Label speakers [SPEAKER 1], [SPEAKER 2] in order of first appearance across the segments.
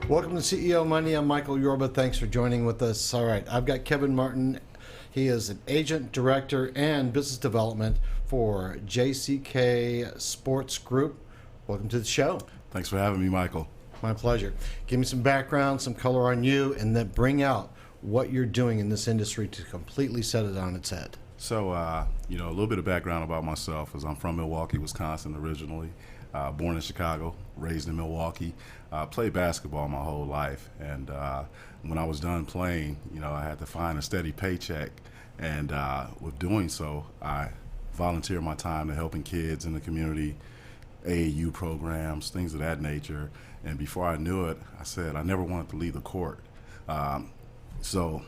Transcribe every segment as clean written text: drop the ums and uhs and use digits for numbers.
[SPEAKER 1] Welcome to CEO Money. I'm Michael Yorba. Thanks for joining with us. All right, I've got Kevin Martin. He is an agent, director, and business development for JCK Sports Group. Welcome to the show.
[SPEAKER 2] Thanks for having me, Michael.
[SPEAKER 1] My pleasure. Give me some background, some color on you, and then bring out what you're doing in this industry to completely set it on its head.
[SPEAKER 2] So, a little bit of background about myself is I'm from Milwaukee, Wisconsin originally. Born in Chicago, raised in Milwaukee. Played basketball my whole life, and when I was done playing, I had to find a steady paycheck, and with doing so, I volunteered my time to helping kids in the community, AAU programs, things of that nature. And before I knew it, I said I never wanted to leave the court. So,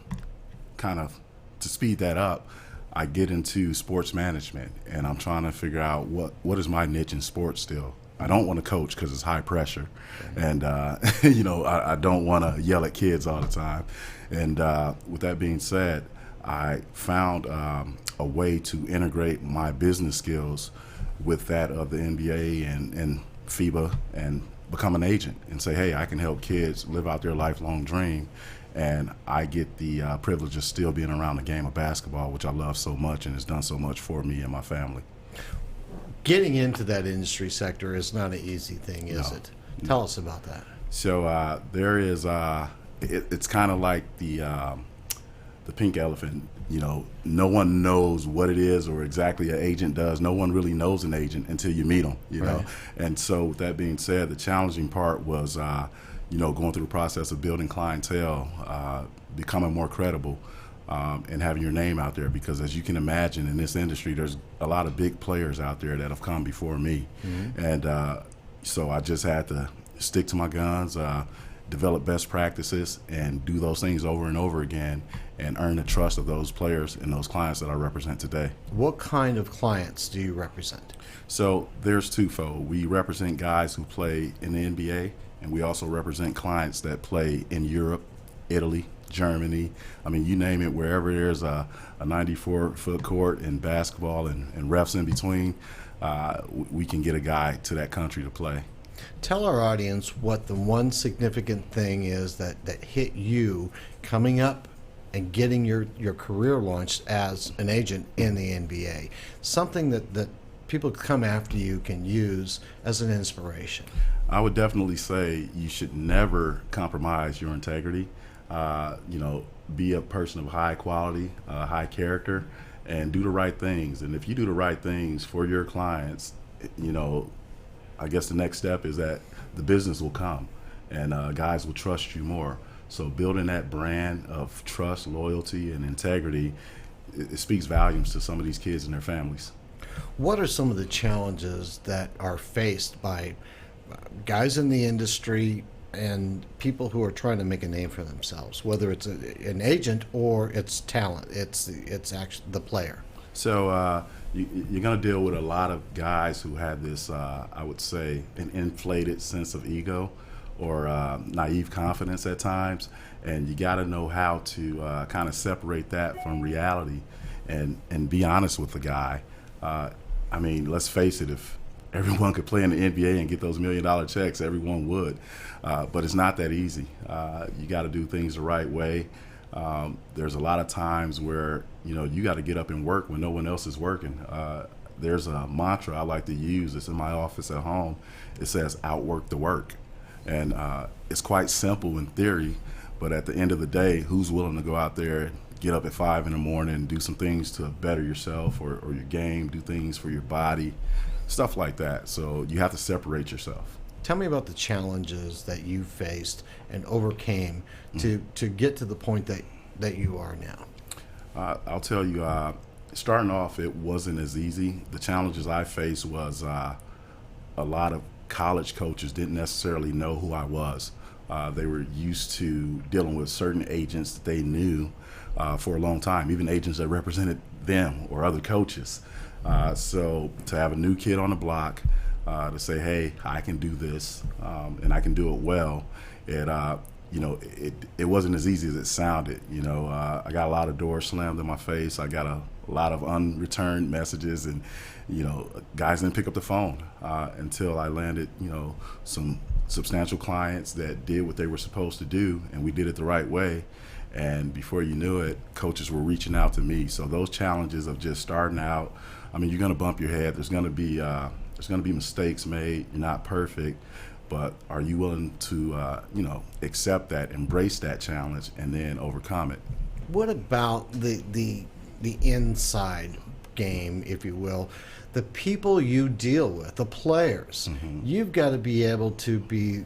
[SPEAKER 2] kind of to speed that up, I get into sports management, and I'm trying to figure out what is my niche in sports still. I don't want to coach because it's high pressure, and I don't want to yell at kids all the time. And with that being said, I found a way to integrate my business skills with that of the NBA and FIBA and become an agent and say, hey, I can help kids live out their lifelong dream. And I get the privilege of still being around the game of basketball, which I love so much and has done so much for me and my family.
[SPEAKER 1] Getting into that industry sector is not an easy thing, is it? Tell us about that.
[SPEAKER 2] So there is, it's kind of like the pink elephant. No one knows what it is or exactly an agent does. No one really knows an agent until you meet them, know. And so with that being said, the challenging part was going through the process of building clientele, becoming more credible, and having your name out there. Because as you can imagine, in this industry, there's a lot of big players out there that have come before me. Mm-hmm. And so I just had to stick to my guns, develop best practices, and do those things over and over again, and earn the trust of those players and those clients that I represent today.
[SPEAKER 1] What kind of clients do you represent?
[SPEAKER 2] So there's twofold. We represent guys who play in the NBA, and we also represent clients that play in Europe, Italy, Germany. I mean, you name it, wherever there's a 94-foot court in basketball and refs in between, we can get a guy to that country to play.
[SPEAKER 1] Tell our audience what the one significant thing is that hit you coming up and getting your career launched as an agent in the NBA. Something that people come after you can use as an inspiration.
[SPEAKER 2] I would definitely say you should never compromise your integrity. Be a person of high quality, high character, and do the right things. And if you do the right things for your clients, I guess the next step is that the business will come and guys will trust you more. So building that brand of trust, loyalty, and integrity, it speaks volumes to some of these kids and their families.
[SPEAKER 1] What are some of the challenges that are faced by guys in the industry and people who are trying to make a name for themselves, whether it's an agent or it's talent, it's actually the player?
[SPEAKER 2] So you're going to deal with a lot of guys who have this, I would say, an inflated sense of ego or naive confidence at times, and you got to know how to kind of separate that from reality and be honest with the guy. I mean, let's face it, if everyone could play in the NBA and get those $1 million checks, everyone would. But it's not that easy. You got to do things the right way. There's a lot of times where, you got to get up and work when no one else is working. There's a mantra I like to use. It's in my office at home. It says, outwork the work. And it's quite simple in theory, but at the end of the day, who's willing to go out there, get up at 5 in the morning and do some things to better yourself or your game, do things for your body, stuff like that. So you have to separate yourself.
[SPEAKER 1] Tell me about the challenges that you faced and overcame to get to the point that you are now.
[SPEAKER 2] I'll tell you, starting off, it wasn't as easy. The challenges I faced was a lot of college coaches didn't necessarily know who I was. They were used to dealing with certain agents that they knew for a long time, even agents that represented them or other coaches. So to have a new kid on the block to say, hey, I can do this and I can do it well, it wasn't as easy as it sounded. I got a lot of doors slammed in my face. I got a lot of unreturned messages, and guys didn't pick up the phone until I landed some substantial clients that did what they were supposed to do, and we did it the right way. And before you knew it, coaches were reaching out to me. So those challenges of just starting out, I mean, you're going to bump your head. There's going to be mistakes made. You're not perfect, but are you willing to accept that, embrace that challenge, and then overcome it?
[SPEAKER 1] What about the inside game, if you will, the people you deal with, the players? You've got to be able to be,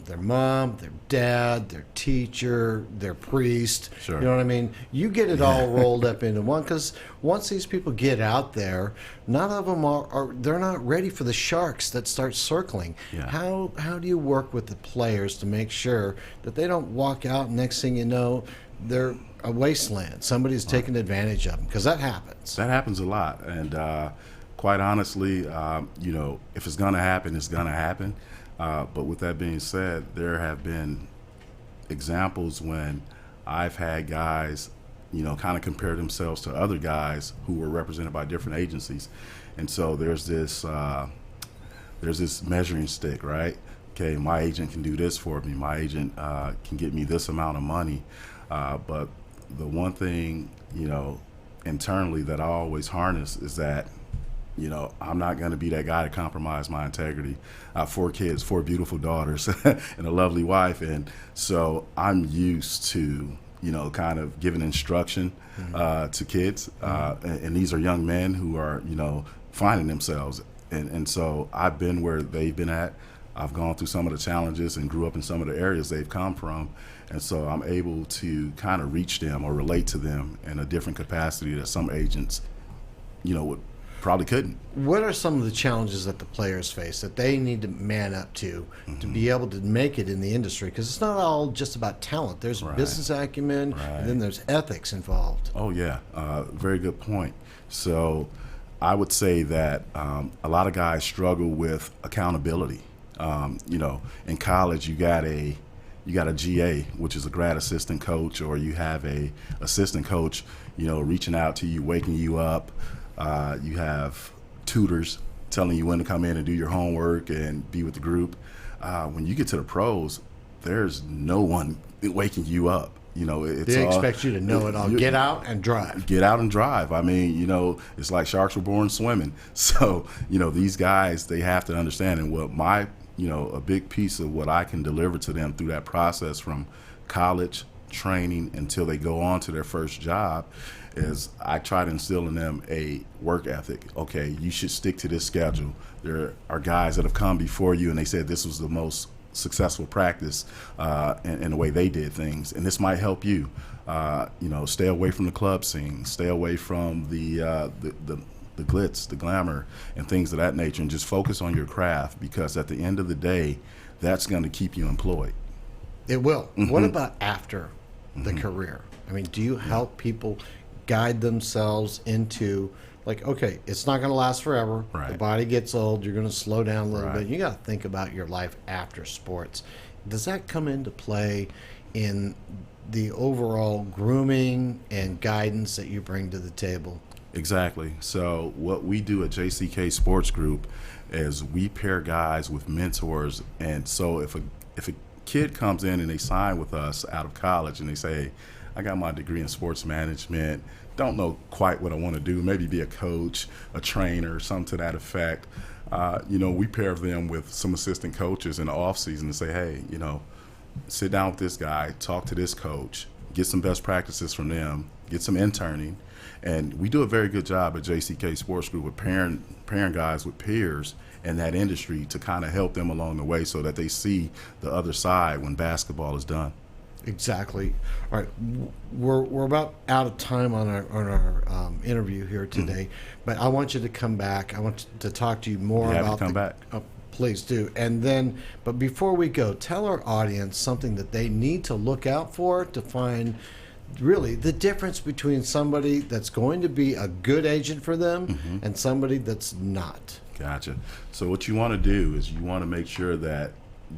[SPEAKER 1] their mom, their dad, their teacher, their priest.
[SPEAKER 2] Sure.
[SPEAKER 1] You know what I mean? You get it all rolled up into one, because once these people get out there, none of them they're not ready for the sharks that start circling.
[SPEAKER 2] Yeah.
[SPEAKER 1] How do you work with the players to make sure that they don't walk out and next thing you know, they're a wasteland? Somebody's taking advantage of them, because that happens.
[SPEAKER 2] That happens a lot, and quite honestly, if it's going to happen, it's going to happen. But with that being said, there have been examples when I've had guys, kind of compare themselves to other guys who were represented by different agencies, and so there's this measuring stick, right? Okay, my agent can do this for me. My agent can get me this amount of money, but the one thing, internally that I always harness is that, I'm not going to be that guy to compromise my integrity. I have 4 kids, 4 beautiful daughters, and a lovely wife, and so I'm used to, kind of giving instruction to kids, and these are young men who are, finding themselves, and so I've been where they've been at. I've gone through some of the challenges and grew up in some of the areas they've come from, and so I'm able to kind of reach them or relate to them in a different capacity that some agents, would probably couldn't.
[SPEAKER 1] What are some of the challenges that the players face that they need to man up to be able to make it in the industry? Because it's not all just about talent. There's business acumen, and then there's ethics involved.
[SPEAKER 2] Oh, yeah. Very good point. So I would say that a lot of guys struggle with accountability. In college, you got a GA, which is a grad assistant coach, or you have a assistant coach, reaching out to you, waking you up. You have tutors telling you when to come in and do your homework and be with the group. When you get to the pros, there's no one waking you up.
[SPEAKER 1] They expect you to know it all. Get out and drive.
[SPEAKER 2] Get out and drive. I mean, it's like sharks were born swimming. So, these guys, they have to understand. And what a big piece of what I can deliver to them through that process from college training until they go on to their first job is I try to instill in them a work ethic. Okay, you should stick to this schedule. There are guys that have come before you and they said this was the most successful practice in the way they did things, and this might help you. Stay away from the club scene, stay away from the glitz, the glamour, and things of that nature, and just focus on your craft, because at the end of the day, that's going to keep you employed.
[SPEAKER 1] It will. What about after the career? I mean, do you help people guide themselves into, like, okay, it's not going to last forever.
[SPEAKER 2] Right.
[SPEAKER 1] The body gets old. You're going to slow down a little bit. You got to think about your life after sports. Does that come into play in the overall grooming and guidance that you bring to the table?
[SPEAKER 2] Exactly. So what we do at JCK Sports Group is we pair guys with mentors. And so if a kid comes in and they sign with us out of college and they say, I got my degree in sports management, don't know quite what I want to do, maybe be a coach, a trainer, something to that effect. We pair them with some assistant coaches in the off season and say, hey, sit down with this guy, talk to this coach, get some best practices from them, get some interning. And we do a very good job at JCK Sports Group with pairing guys with peers in that industry to kind of help them along the way so that they see the other side when basketball is done.
[SPEAKER 1] Exactly. All right, we're about out of time on our interview here today, but I want you to come back. I want to talk to you more about
[SPEAKER 2] come back.
[SPEAKER 1] Please do. And then, but before we go, tell our audience something that they need to look out for to find really the difference between somebody that's going to be a good agent for them and somebody that's not.
[SPEAKER 2] Gotcha. So what you want to do is you want to make sure that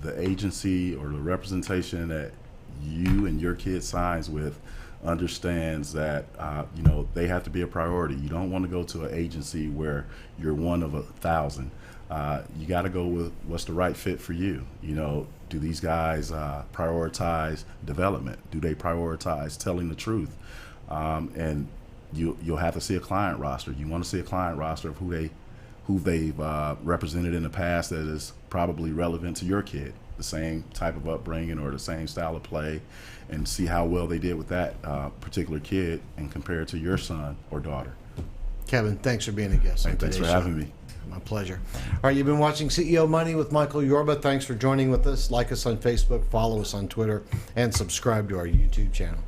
[SPEAKER 2] the agency or the representation that you and your kid signs with understands that they have to be a priority. You don't want to go to an agency where you're one of 1,000. You got to go with what's the right fit for you. Do these guys prioritize development? Do they prioritize telling the truth? And you'll have to see a client roster. You want to see a client roster of who they've represented in the past that is probably relevant to your kid, the same type of upbringing or the same style of play, and see how well they did with that particular kid and compare it to your son or daughter.
[SPEAKER 1] Kevin, thanks for being a guest.
[SPEAKER 2] Hey, thanks for having me.
[SPEAKER 1] My pleasure. All right, you've been watching CEO Money with Michael Yorba. Thanks for joining with us. Like us on Facebook, follow us on Twitter, and subscribe to our YouTube channel.